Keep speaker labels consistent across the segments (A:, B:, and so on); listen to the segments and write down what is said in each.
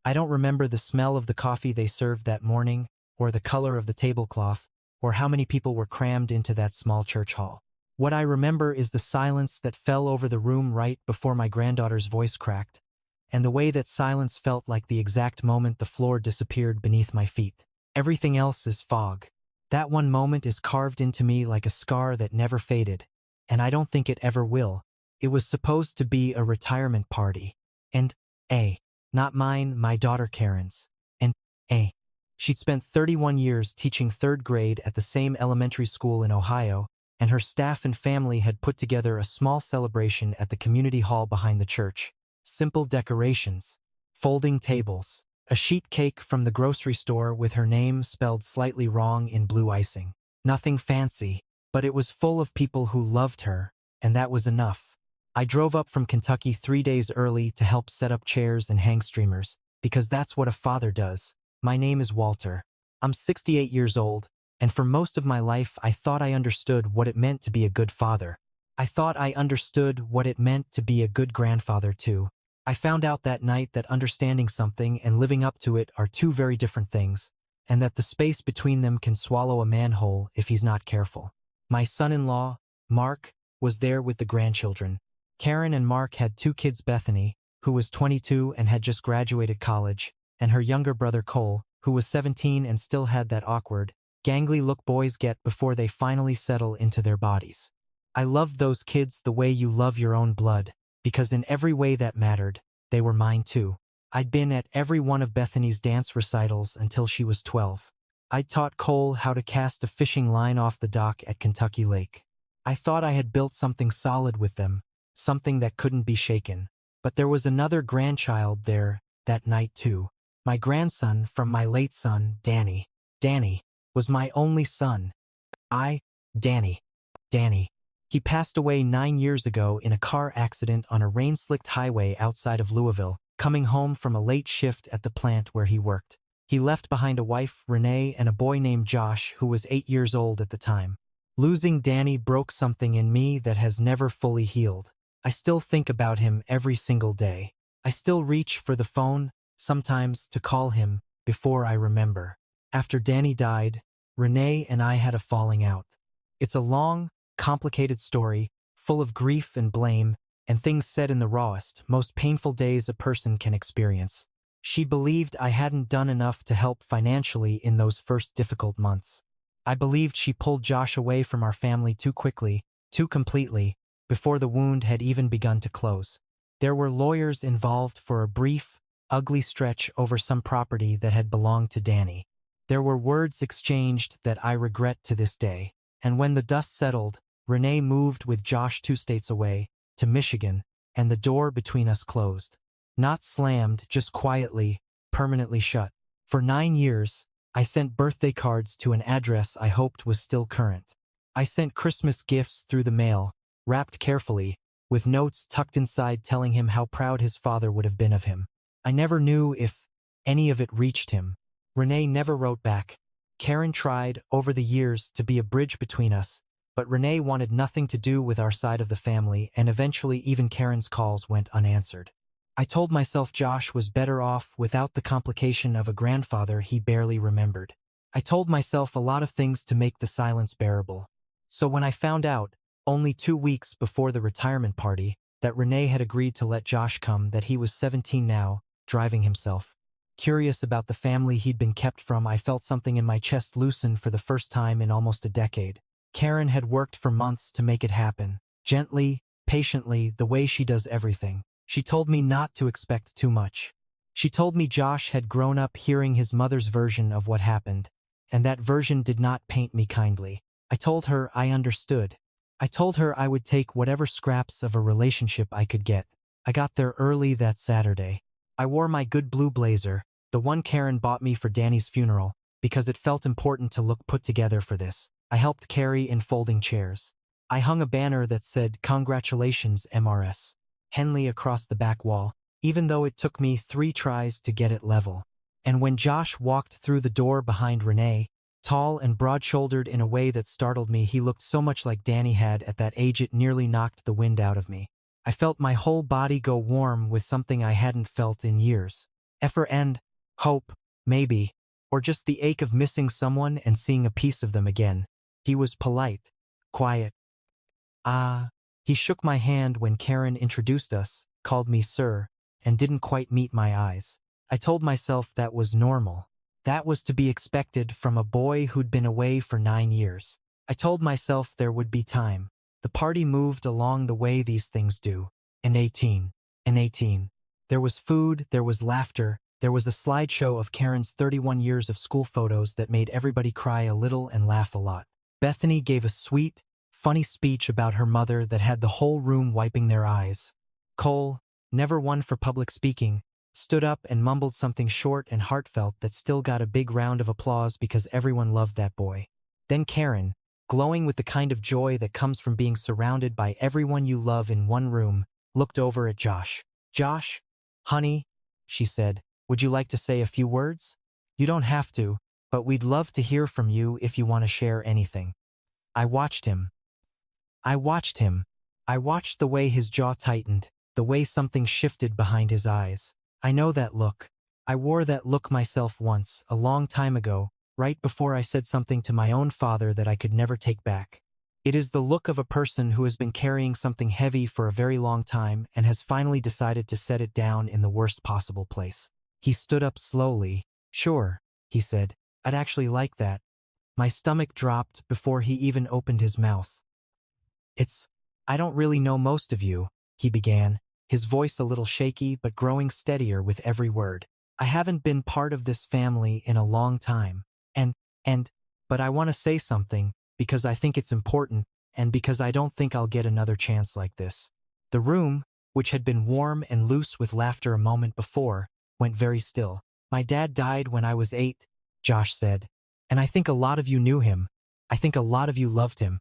A: I don't remember the smell of the coffee they served that morning, or the color of the tablecloth, or how many people were crammed into that small church hall. What I remember is the silence that fell over the room right before my granddaughter's voice cracked, and the way that silence felt like the exact moment the floor disappeared beneath my feet. Everything else is fog. That one moment is carved into me like a scar that never faded, and I don't think it ever will. It was supposed to be a retirement party. And, not mine, my daughter Karen's. And, she'd spent 31 years teaching 3rd grade at the same elementary school in Ohio, and her staff and family had put together a small celebration at the community hall behind the church. Simple decorations, folding tables, a sheet cake from the grocery store with her name spelled slightly wrong in blue icing. Nothing fancy, but it was full of people who loved her, and that was enough. I drove up from Kentucky 3 days early to help set up chairs and hang streamers, because that's what a father does. My name is Walter. I'm 68 years old, and for most of my life I thought I understood what it meant to be a good father. I thought I understood what it meant to be a good grandfather too. I found out that night that understanding something and living up to it are two very different things, and that the space between them can swallow a man whole if he's not careful. My son-in-law, Mark, was there with the grandchildren. Karen and Mark had 2 kids, Bethany, who was 22 and had just graduated college, and her younger brother Cole, who was 17 and still had that awkward, gangly look boys get before they finally settle into their bodies. I loved those kids the way you love your own blood, because in every way that mattered, they were mine too. I'd been at every one of Bethany's dance recitals until she was 12. I'd taught Cole how to cast a fishing line off the dock at Kentucky Lake. I thought I had built something solid with them, something that couldn't be shaken. But there was another grandchild there that night too. My grandson from my late son, Danny. Danny was my only son. Danny. He passed away 9 years ago in a car accident on a rain-slicked highway outside of Louisville, coming home from a late shift at the plant where he worked. He left behind a wife, Renee, and a boy named Josh, who was 8 years old at the time. Losing Danny broke something in me that has never fully healed. I still think about him every single day. I still reach for the phone, sometimes, to call him, before I remember. After Danny died, Renee and I had a falling out. It's a long, complicated story, full of grief and blame, and things said in the rawest, most painful days a person can experience. She believed I hadn't done enough to help financially in those first difficult months. I believed she pulled Josh away from our family too quickly, too completely, before the wound had even begun to close. There were lawyers involved for a brief, ugly stretch over some property that had belonged to Danny. There were words exchanged that I regret to this day. And when the dust settled, Renee moved with Josh 2 states away, to Michigan, and the door between us closed. Not slammed, just quietly, permanently shut. For 9 years, I sent birthday cards to an address I hoped was still current. I sent Christmas gifts through the mail, wrapped carefully, with notes tucked inside telling him how proud his father would have been of him. I never knew if any of it reached him. Renee never wrote back. Karen tried, over the years, to be a bridge between us, but Renee wanted nothing to do with our side of the family, and eventually even Karen's calls went unanswered. I told myself Josh was better off without the complication of a grandfather he barely remembered. I told myself a lot of things to make the silence bearable. So when I found out, only 2 weeks before the retirement party, that Renee had agreed to let Josh come, that he was 17 now, driving himself. Curious about the family he'd been kept from, I felt something in my chest loosen for the first time in almost a decade. Karen had worked for months to make it happen. Gently, patiently, the way she does everything. She told me not to expect too much. She told me Josh had grown up hearing his mother's version of what happened, and that version did not paint me kindly. I told her I understood. I told her I would take whatever scraps of a relationship I could get. I got there early that Saturday. I wore my good blue blazer, the one Karen bought me for Danny's funeral, because it felt important to look put together for this. I helped carry in folding chairs. I hung a banner that said, "Congratulations, MRS. Henley," across the back wall, even though it took me 3 tries to get it level. And when Josh walked through the door behind Renee, tall and broad-shouldered in a way that startled me, he looked so much like Danny had at that age it nearly knocked the wind out of me. I felt my whole body go warm with something I hadn't felt in years. Effort and hope, maybe, or just the ache of missing someone and seeing a piece of them again. He was polite, quiet. He shook my hand when Karen introduced us, called me sir, and didn't quite meet my eyes. I told myself that was normal. That was to be expected from a boy who'd been away for 9 years. I told myself there would be time. The party moved along the way these things do. And 18. There was food, there was laughter, there was a slideshow of Karen's 31 years of school photos that made everybody cry a little and laugh a lot. Bethany gave a sweet, funny speech about her mother that had the whole room wiping their eyes. Cole, never one for public speaking, stood up and mumbled something short and heartfelt that still got a big round of applause because everyone loved that boy. Then Karen, glowing with the kind of joy that comes from being surrounded by everyone you love in one room, looked over at Josh. "Josh, honey," she said, "would you like to say a few words? You don't have to, but we'd love to hear from you if you want to share anything." I watched him. I watched the way his jaw tightened, the way something shifted behind his eyes. I know that look. I wore that look myself once, a long time ago, right before I said something to my own father that I could never take back. It is the look of a person who has been carrying something heavy for a very long time and has finally decided to set it down in the worst possible place. He stood up slowly. "Sure," he said, "I'd actually like that." My stomach dropped before he even opened his mouth. I don't really know most of you," he began, his voice a little shaky but growing steadier with every word. "I haven't been part of this family in a long time. But I want to say something, because I think it's important, and because I don't think I'll get another chance like this." The room, which had been warm and loose with laughter a moment before, went very still. "My dad died when I was 8, Josh said. "And I think a lot of you knew him. I think a lot of you loved him."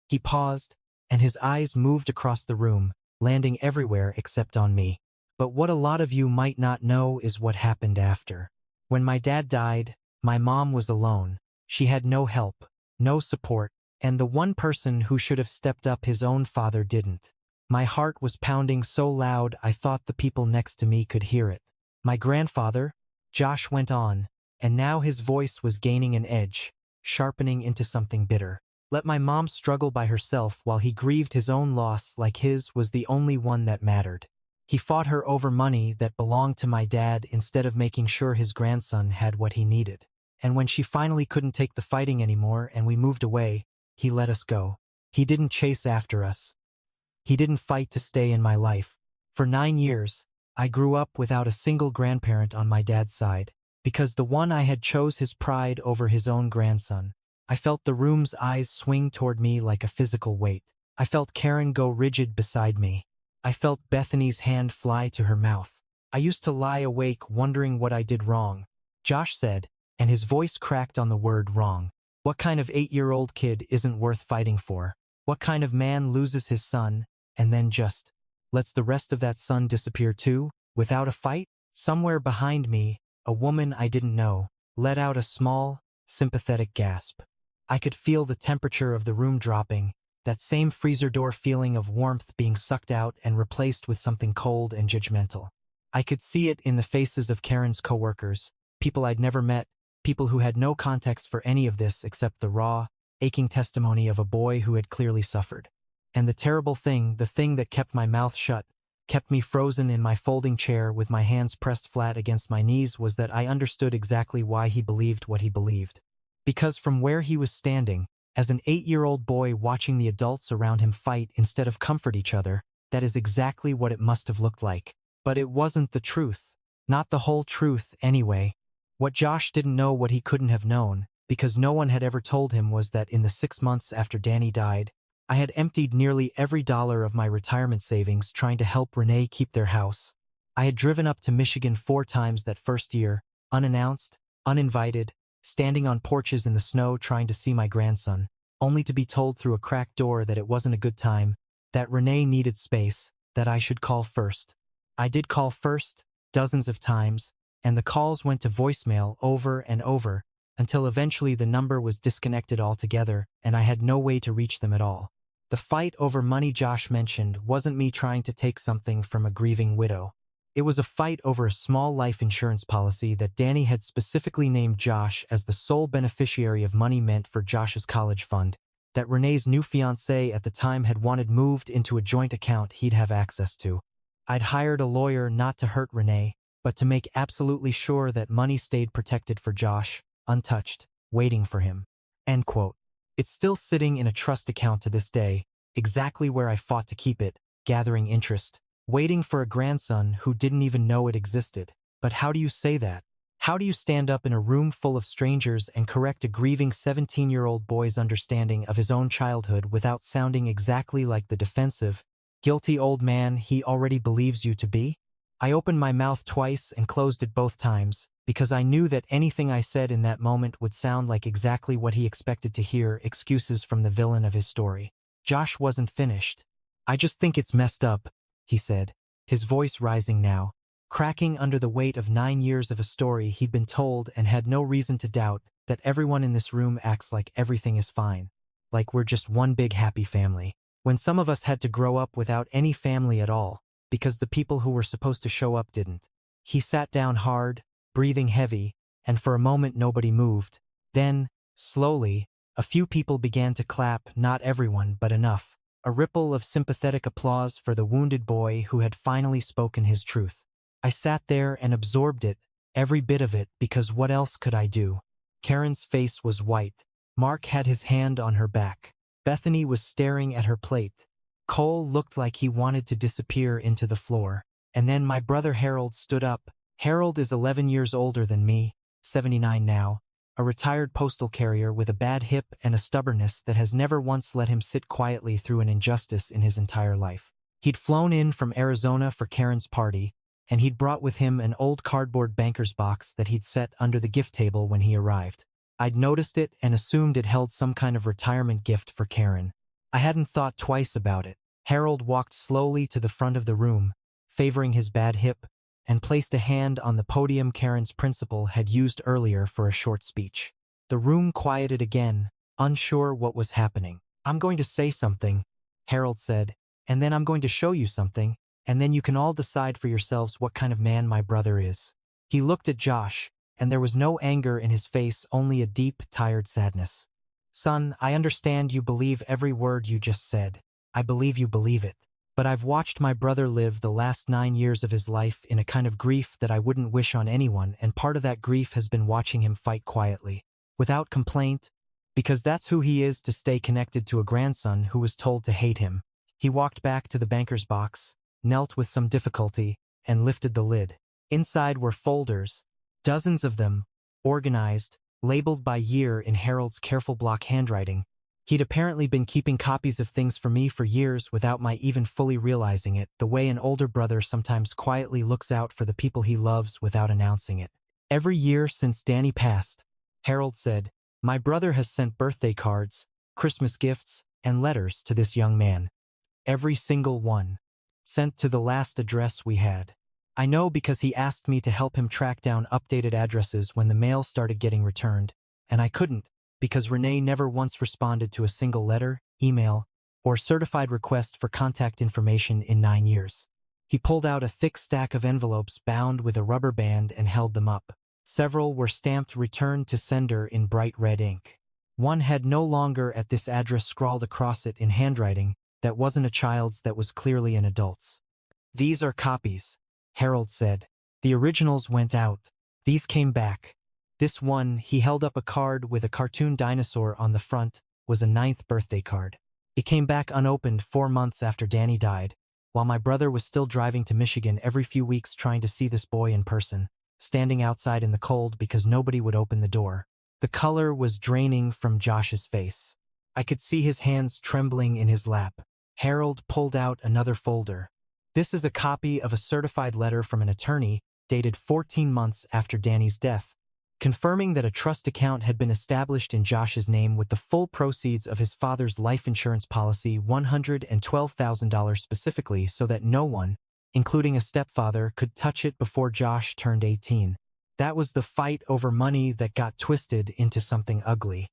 A: He paused, and his eyes moved across the room, landing everywhere except on me. "But what a lot of you might not know is what happened after. When my dad died, my mom was alone. She had no help, no support, and the one person who should have stepped up, his own father, didn't. My heart was pounding so loud I thought the people next to me could hear it. My grandfather," Josh went on, and now his voice was gaining an edge, sharpening into something bitter, "let my mom struggle by herself while he grieved his own loss like his was the only one that mattered. He fought her over money that belonged to my dad instead of making sure his grandson had what he needed. And when she finally couldn't take the fighting anymore and we moved away, he let us go. He didn't chase after us. He didn't fight to stay in my life. For 9 years, I grew up without a single grandparent on my dad's side, because the one I had chose his pride over his own grandson. I felt the room's eyes swing toward me like a physical weight. I felt Karen go rigid beside me. I felt Bethany's hand fly to her mouth. I used to lie awake wondering what I did wrong," Josh said, and his voice cracked on the word wrong. "What kind of 8-year-old kid isn't worth fighting for? What kind of man loses his son and then just lets the rest of that son disappear too, without a fight?" Somewhere behind me, a woman I didn't know let out a small, sympathetic gasp. I could feel the temperature of the room dropping, that same freezer door feeling of warmth being sucked out and replaced with something cold and judgmental. I could see it in the faces of Karen's coworkers, people I'd never met, people who had no context for any of this except the raw, aching testimony of a boy who had clearly suffered. And the terrible thing, the thing that kept my mouth shut, kept me frozen in my folding chair with my hands pressed flat against my knees, was that I understood exactly why he believed what he believed. Because from where he was standing, as an 8-year-old boy watching the adults around him fight instead of comfort each other, that is exactly what it must have looked like. But it wasn't the truth. Not the whole truth, anyway. What Josh didn't know, what he couldn't have known, because no one had ever told him, was that in the 6 months after Danny died, I had emptied nearly every dollar of my retirement savings trying to help Renee keep their house. I had driven up to Michigan 4 times that first year, unannounced, uninvited, standing on porches in the snow trying to see my grandson, only to be told through a cracked door that it wasn't a good time, that Renee needed space, that I should call first. I did call first, dozens of times, and the calls went to voicemail over and over, until eventually the number was disconnected altogether and I had no way to reach them at all. The fight over money Josh mentioned wasn't me trying to take something from a grieving widow. It was a fight over a small life insurance policy that Danny had specifically named Josh as the sole beneficiary of money meant for Josh's college fund, that Renee's new fiancé at the time had wanted moved into a joint account he'd have access to. I'd hired a lawyer not to hurt Renee, but to make absolutely sure that money stayed protected for Josh, untouched, waiting for him. End quote. It's still sitting in a trust account to this day, exactly where I fought to keep it, gathering interest, waiting for a grandson who didn't even know it existed. But how do you say that? How do you stand up in a room full of strangers and correct a grieving 17-year-old boy's understanding of his own childhood without sounding exactly like the defensive, guilty old man he already believes you to be? I opened my mouth twice and closed it both times, because I knew that anything I said in that moment would sound like exactly what he expected to hear, excuses from the villain of his story. Josh wasn't finished. "I just think it's messed up," he said, his voice rising now, cracking under the weight of 9 years of a story he'd been told and had no reason to doubt, that everyone in this room acts like everything is fine, like we're just one big happy family, when some of us had to grow up without any family at all, because the people who were supposed to show up didn't. He sat down hard, breathing heavy, and for a moment nobody moved. Then, slowly, a few people began to clap, not everyone, but enough. A ripple of sympathetic applause for the wounded boy who had finally spoken his truth. I sat there and absorbed it, every bit of it, because what else could I do? Karen's face was white. Mark had his hand on her back. Bethany was staring at her plate. Cole looked like he wanted to disappear into the floor. And then my brother Harold stood up. Harold is 11 years older than me, 79 now, a retired postal carrier with a bad hip and a stubbornness that has never once let him sit quietly through an injustice in his entire life. He'd flown in from Arizona for Karen's party, and he'd brought with him an old cardboard banker's box that he'd set under the gift table when he arrived. I'd noticed it and assumed it held some kind of retirement gift for Karen. I hadn't thought twice about it. Harold walked slowly to the front of the room, favoring his bad hip, and placed a hand on the podium Karen's principal had used earlier for a short speech. The room quieted again, unsure what was happening. "I'm going to say something," Harold said, "and then I'm going to show you something, and then you can all decide for yourselves what kind of man my brother is." He looked at Josh, and there was no anger in his face, only a deep, tired sadness. "Son, I understand you believe every word you just said. I believe you believe it. But I've watched my brother live the last 9 years of his life in a kind of grief that I wouldn't wish on anyone, and part of that grief has been watching him fight quietly, without complaint, because that's who he is, to stay connected to a grandson who was told to hate him." He walked back to the banker's box, knelt with some difficulty, and lifted the lid. Inside were folders, dozens of them, organized, labeled by year in Harold's careful block handwriting. He'd apparently been keeping copies of things for me for years without my even fully realizing it, the way an older brother sometimes quietly looks out for the people he loves without announcing it. "Every year since Danny passed," Harold said, "my brother has sent birthday cards, Christmas gifts, and letters to this young man. Every single one. Sent to the last address we had. I know because he asked me to help him track down updated addresses when the mail started getting returned, and I couldn't, because Renee never once responded to a single letter, email, or certified request for contact information in 9 years. He pulled out a thick stack of envelopes bound with a rubber band and held them up. Several were stamped "Return to Sender" in bright red ink. One had "No longer at this address" scrawled across it in handwriting that wasn't a child's, that was clearly an adult's. "These are copies," Harold said. "The originals went out. These came back. This one," he held up a card with a cartoon dinosaur on the front, "was a 9th birthday card. It came back unopened 4 months after Danny died, while my brother was still driving to Michigan every few weeks trying to see this boy in person, standing outside in the cold because nobody would open the door." The color was draining from Josh's face. I could see his hands trembling in his lap. Harold pulled out another folder. "This is a copy of a certified letter from an attorney dated 14 months after Danny's death, confirming that a trust account had been established in Josh's name with the full proceeds of his father's life insurance policy, $112,000 specifically, so that no one, including a stepfather, could touch it before Josh turned 18. That was the fight over money that got twisted into something ugly.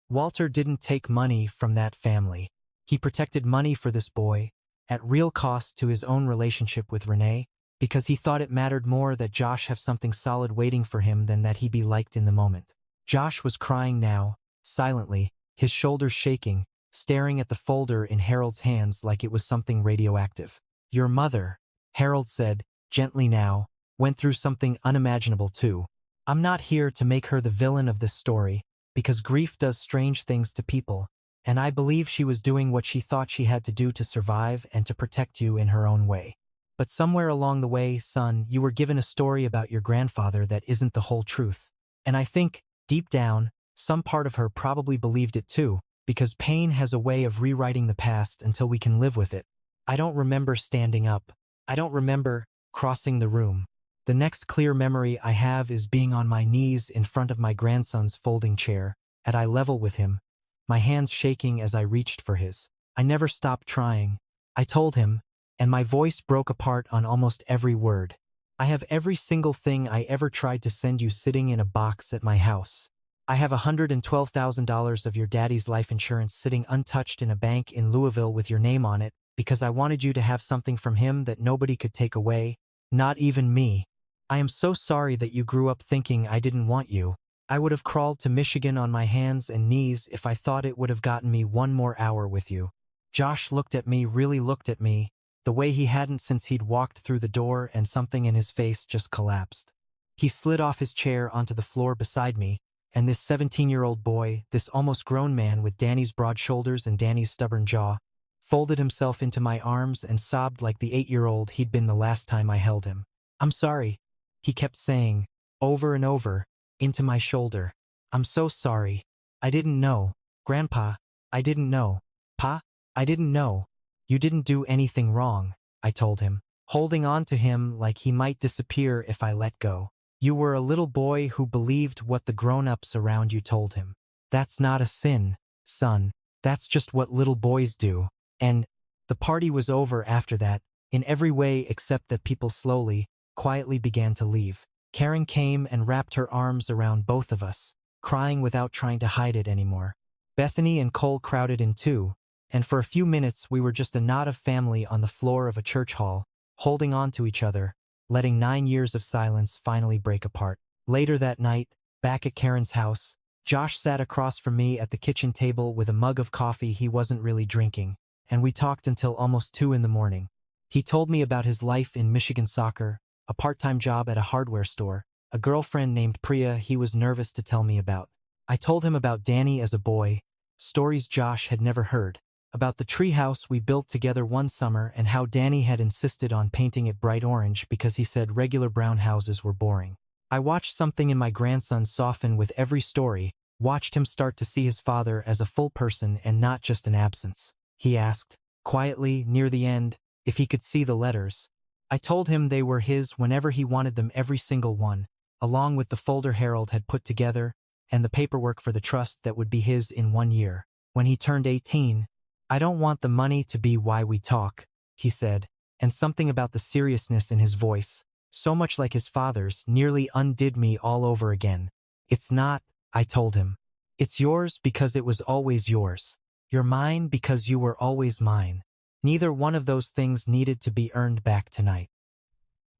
A: Walter didn't take money from that family. He protected money for this boy, at real cost to his own relationship with Renee, because he thought it mattered more that Josh have something solid waiting for him than that he be liked in the moment. Josh was crying now, silently, his shoulders shaking, staring at the folder in Harold's hands like it was something radioactive. Your mother, Harold said, gently now, went through something unimaginable too. I'm not here to make her the villain of this story, because grief does strange things to people, and I believe she was doing what she thought she had to do to survive and to protect you in her own way. But somewhere along the way, son, you were given a story about your grandfather that isn't the whole truth. And I think, deep down, some part of her probably believed it too, because pain has a way of rewriting the past until we can live with it. I don't remember standing up. I don't remember crossing the room. The next clear memory I have is being on my knees in front of my grandson's folding chair, at eye level with him, my hands shaking as I reached for his. I never stopped trying. I told him, and my voice broke apart on almost every word. I have every single thing I ever tried to send you sitting in a box at my house. I have $112,000 of your daddy's life insurance sitting untouched in a bank in Louisville with your name on it, because I wanted you to have something from him that nobody could take away, not even me. I am so sorry that you grew up thinking I didn't want you. I would have crawled to Michigan on my hands and knees if I thought it would have gotten me one more hour with you. Josh looked at me, really looked at me, the way he hadn't since he'd walked through the door, and something in his face just collapsed. He slid off his chair onto the floor beside me, and this 17-year-old boy, this almost grown man with Danny's broad shoulders and Danny's stubborn jaw, folded himself into my arms and sobbed like the 8-year-old he'd been the last time I held him. I'm sorry, he kept saying, over and over, into my shoulder. I'm so sorry. I didn't know. Grandpa, I didn't know. Pa, I didn't know. You didn't do anything wrong, I told him, holding on to him like he might disappear if I let go. You were a little boy who believed what the grown-ups around you told him. That's not a sin, son. That's just what little boys do. And the party was over after that, in every way except that people slowly, quietly began to leave. Karen came and wrapped her arms around both of us, crying without trying to hide it anymore. Bethany and Cole crowded in too, and for a few minutes we were just a knot of family on the floor of a church hall, holding on to each other, letting 9 years of silence finally break apart. Later that night, back at Karen's house, Josh sat across from me at the kitchen table with a mug of coffee he wasn't really drinking, and we talked until almost 2 in the morning. He told me about his life in Michigan soccer, a part-time job at a hardware store, a girlfriend named Priya he was nervous to tell me about. I told him about Danny as a boy, stories Josh had never heard, about the treehouse we built together one summer and how Danny had insisted on painting it bright orange because he said regular brown houses were boring. I watched something in my grandson soften with every story, watched him start to see his father as a full person and not just an absence. He asked, quietly, near the end, if he could see the letters. I told him they were his whenever he wanted them, every single one, along with the folder Harold had put together and the paperwork for the trust that would be his in 1 year. When he turned 18, I don't want the money to be why we talk, he said, and something about the seriousness in his voice, so much like his father's, nearly undid me all over again. It's not, I told him. It's yours because it was always yours. You're mine because you were always mine. Neither one of those things needed to be earned back tonight.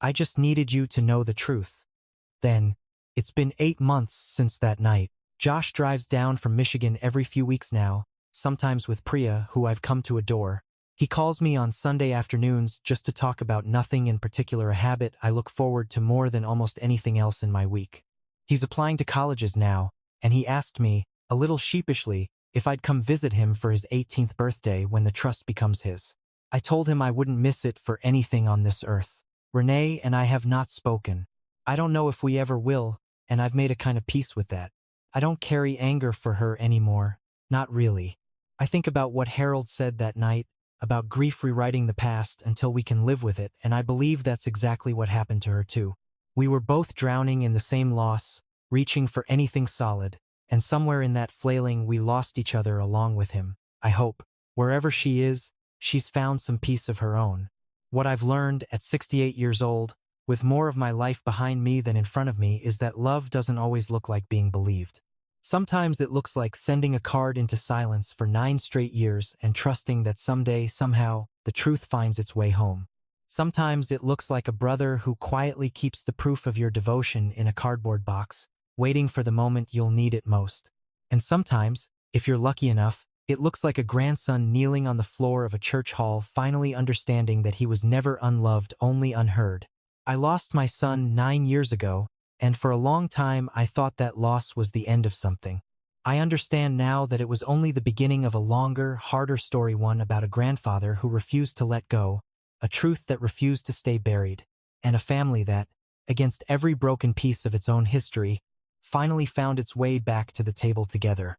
A: I just needed you to know the truth. Then, it's been 8 months since that night. Josh drives down from Michigan every few weeks now, sometimes with Priya, who I've come to adore. He calls me on Sunday afternoons just to talk about nothing in particular, a habit I look forward to more than almost anything else in my week. He's applying to colleges now, and he asked me, a little sheepishly, if I'd come visit him for his 18th birthday when the trust becomes his. I told him I wouldn't miss it for anything on this earth. Renee and I have not spoken. I don't know if we ever will, and I've made a kind of peace with that. I don't carry anger for her anymore. Not really. I think about what Harold said that night, about grief rewriting the past until we can live with it, and I believe that's exactly what happened to her too. We were both drowning in the same loss, reaching for anything solid, and somewhere in that flailing we lost each other along with him. I hope, wherever she is, she's found some peace of her own. What I've learned at 68 years old, with more of my life behind me than in front of me, is that love doesn't always look like being believed. Sometimes it looks like sending a card into silence for 9 straight years and trusting that someday, somehow, the truth finds its way home. Sometimes it looks like a brother who quietly keeps the proof of your devotion in a cardboard box, waiting for the moment you'll need it most. And sometimes, if you're lucky enough, it looks like a grandson kneeling on the floor of a church hall, finally understanding that he was never unloved, only unheard. I lost my son 9 years ago, and for a long time I thought that loss was the end of something. I understand now that it was only the beginning of a longer, harder story, one about a grandfather who refused to let go, a truth that refused to stay buried, and a family that, against every broken piece of its own history, finally found its way back to the table together.